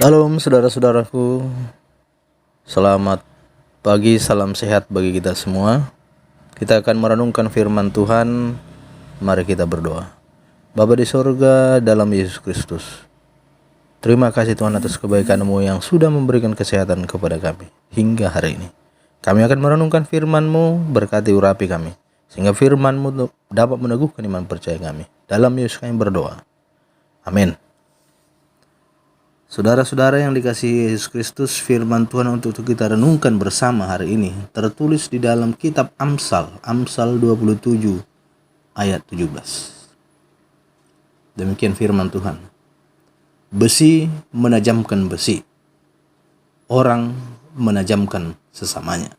Shalom saudara-saudaraku, selamat pagi, salam sehat bagi kita semua. Kita akan merenungkan firman Tuhan. Mari kita berdoa. Bapa di sorga, dalam Yesus Kristus, terima kasih Tuhan atas kebaikan-Mu yang sudah memberikan kesehatan kepada kami hingga hari ini. Kami akan merenungkan firman-Mu, berkati urapi kami, sehingga firman-Mu dapat meneguhkan iman percaya kami. Dalam Yesus kami berdoa. Amin. Saudara-saudara yang dikasihi Yesus Kristus, firman Tuhan untuk kita renungkan bersama hari ini tertulis di dalam kitab Amsal 27 ayat 17. Demikian firman Tuhan. Besi menajamkan besi, orang menajamkan sesamanya.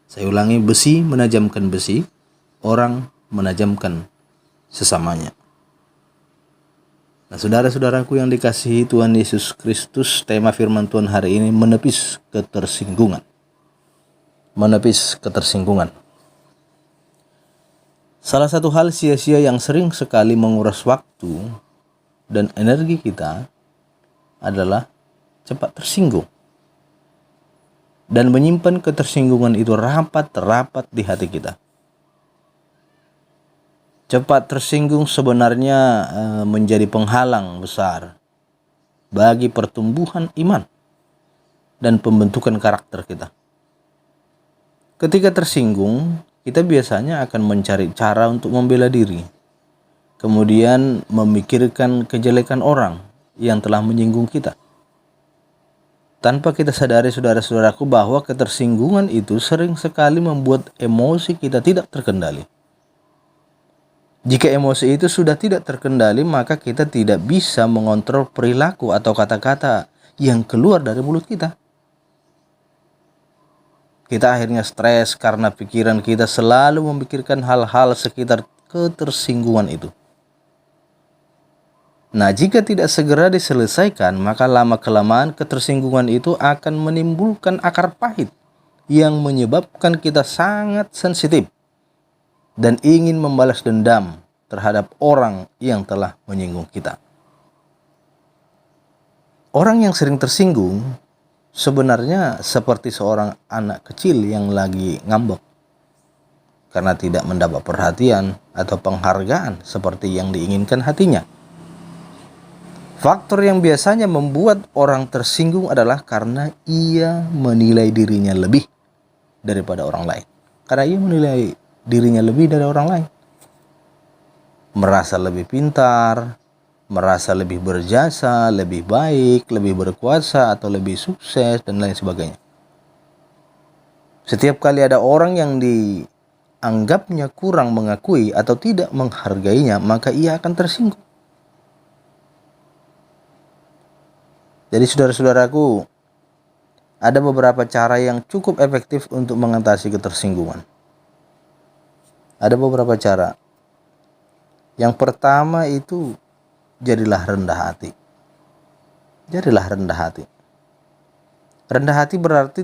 Saya ulangi, besi menajamkan besi, orang menajamkan sesamanya. Nah, saudara-saudaraku yang dikasihi Tuhan Yesus Kristus, tema firman Tuhan hari ini menepis ketersinggungan. Menepis ketersinggungan. Salah satu hal sia-sia yang sering sekali menguras waktu dan energi kita adalah cepat tersinggung. Dan menyimpan ketersinggungan itu rapat-rapat di hati kita. Cepat tersinggung sebenarnya menjadi penghalang besar bagi pertumbuhan iman dan pembentukan karakter kita. Ketika tersinggung, kita biasanya akan mencari cara untuk membela diri, kemudian memikirkan kejelekan orang yang telah menyinggung kita. Tanpa kita sadari, saudara-saudaraku, bahwa ketersinggungan itu sering sekali membuat emosi kita tidak terkendali. Jika emosi itu sudah tidak terkendali, maka kita tidak bisa mengontrol perilaku atau kata-kata yang keluar dari mulut kita. Kita akhirnya stres karena pikiran kita selalu memikirkan hal-hal sekitar ketersinggungan itu. Nah, jika tidak segera diselesaikan, maka lama-kelamaan ketersinggungan itu akan menimbulkan akar pahit yang menyebabkan kita sangat sensitif dan ingin membalas dendam terhadap orang yang telah menyinggung kita. Orang yang sering tersinggung sebenarnya seperti seorang anak kecil yang lagi ngambek karena tidak mendapat perhatian atau penghargaan seperti yang diinginkan hatinya. Faktor yang biasanya membuat orang tersinggung adalah karena ia menilai dirinya lebih daripada orang lain. Karena ia menilai dirinya lebih dari orang lain. Merasa lebih pintar, merasa lebih berjasa, lebih baik, lebih berkuasa, atau lebih sukses, dan lain sebagainya. Setiap kali ada orang yang dianggapnya kurang mengakui atau tidak menghargainya, maka ia akan tersinggung. Jadi saudara-saudaraku, ada beberapa cara yang cukup efektif untuk mengatasi ketersinggungan. Ada beberapa cara. Yang pertama itu, jadilah rendah hati. Jadilah rendah hati. Rendah hati berarti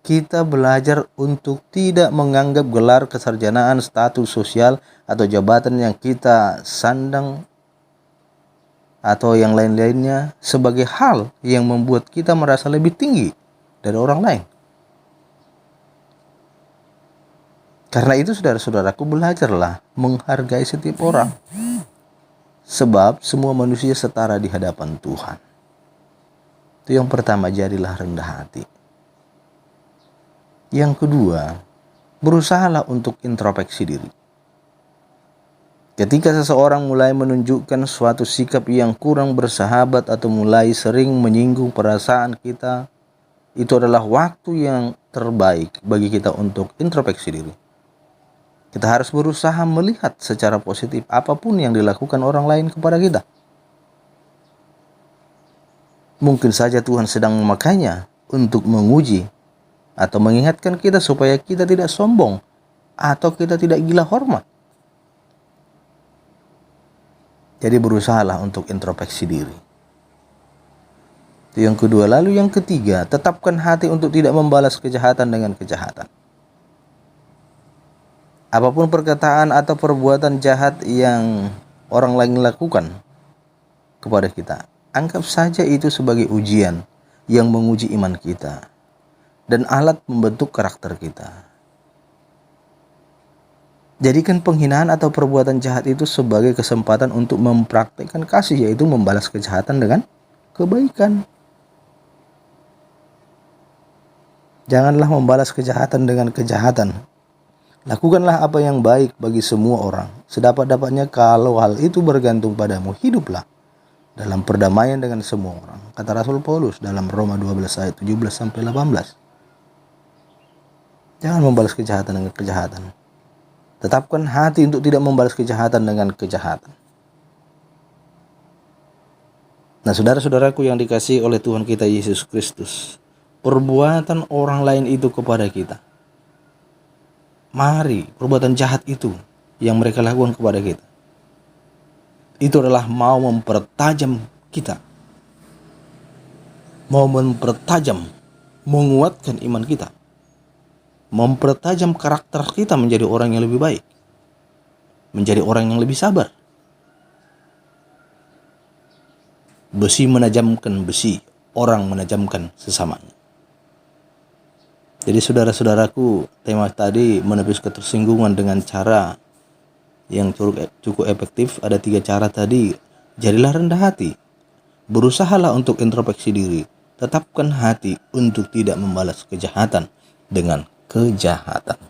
kita belajar untuk tidak menganggap gelar kesarjanaan, status sosial, atau jabatan yang kita sandang atau yang lain-lainnya sebagai hal yang membuat kita merasa lebih tinggi dari orang lain. Karena itu saudara-saudaraku, belajarlah menghargai setiap orang. Sebab semua manusia setara di hadapan Tuhan. Itu yang pertama, jadilah rendah hati. Yang kedua, berusahalah untuk introspeksi diri. Ketika seseorang mulai menunjukkan suatu sikap yang kurang bersahabat atau mulai sering menyinggung perasaan kita, itu adalah waktu yang terbaik bagi kita untuk introspeksi diri. Kita harus berusaha melihat secara positif apapun yang dilakukan orang lain kepada kita. Mungkin saja Tuhan sedang memakainya untuk menguji atau mengingatkan kita supaya kita tidak sombong atau kita tidak gila hormat. Jadi berusahalah untuk introspeksi diri. Itu yang kedua. Lalu yang ketiga, tetapkan hati untuk tidak membalas kejahatan dengan kejahatan. Apapun perkataan atau perbuatan jahat yang orang lain lakukan kepada kita, anggap saja itu sebagai ujian yang menguji iman kita dan alat membentuk karakter kita. Jadikan penghinaan atau perbuatan jahat itu sebagai kesempatan untuk mempraktikkan kasih, yaitu membalas kejahatan dengan kebaikan. Janganlah membalas kejahatan dengan kejahatan. Lakukanlah apa yang baik bagi semua orang. Sedapat-dapatnya kalau hal itu bergantung padamu, hiduplah dalam perdamaian dengan semua orang. Kata Rasul Paulus dalam Roma 12 ayat 17-18. Jangan membalas kejahatan dengan kejahatan. Tetapkan hati untuk tidak membalas kejahatan dengan kejahatan. Nah, saudara-saudaraku yang dikasihi oleh Tuhan kita Yesus Kristus, perbuatan orang lain itu kepada kita, mari perbuatan jahat itu yang mereka lakukan kepada kita, itu adalah mau mempertajam kita, mau mempertajam, menguatkan iman kita, mempertajam karakter kita menjadi orang yang lebih baik, menjadi orang yang lebih sabar. Besi menajamkan besi, orang menajamkan sesamanya. Jadi saudara-saudaraku, tema tadi menepis ketersinggungan dengan cara yang cukup efektif. Ada 3 cara tadi. Jadilah rendah hati, berusahalah untuk introspeksi diri, tetapkan hati untuk tidak membalas kejahatan dengan kejahatan.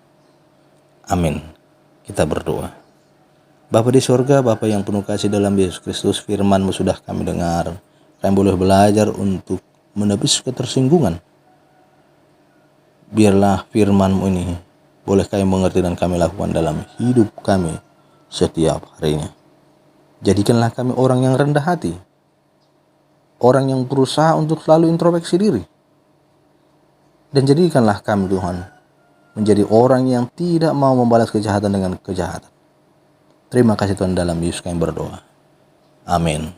Amin. Kita berdoa. Bapa di sorga, Bapa yang penuh kasih dalam Yesus Kristus, firman-Mu sudah kami dengar. Kami boleh belajar untuk menepis ketersinggungan. Biarlah firman-Mu ini boleh kami mengerti dan kami lakukan dalam hidup kami setiap harinya. Jadikanlah kami orang yang rendah hati, orang yang berusaha untuk selalu introspeksi diri. Dan jadikanlah kami Tuhan menjadi orang yang tidak mau membalas kejahatan dengan kejahatan. Terima kasih Tuhan, dalam Yesus kami berdoa. Amin.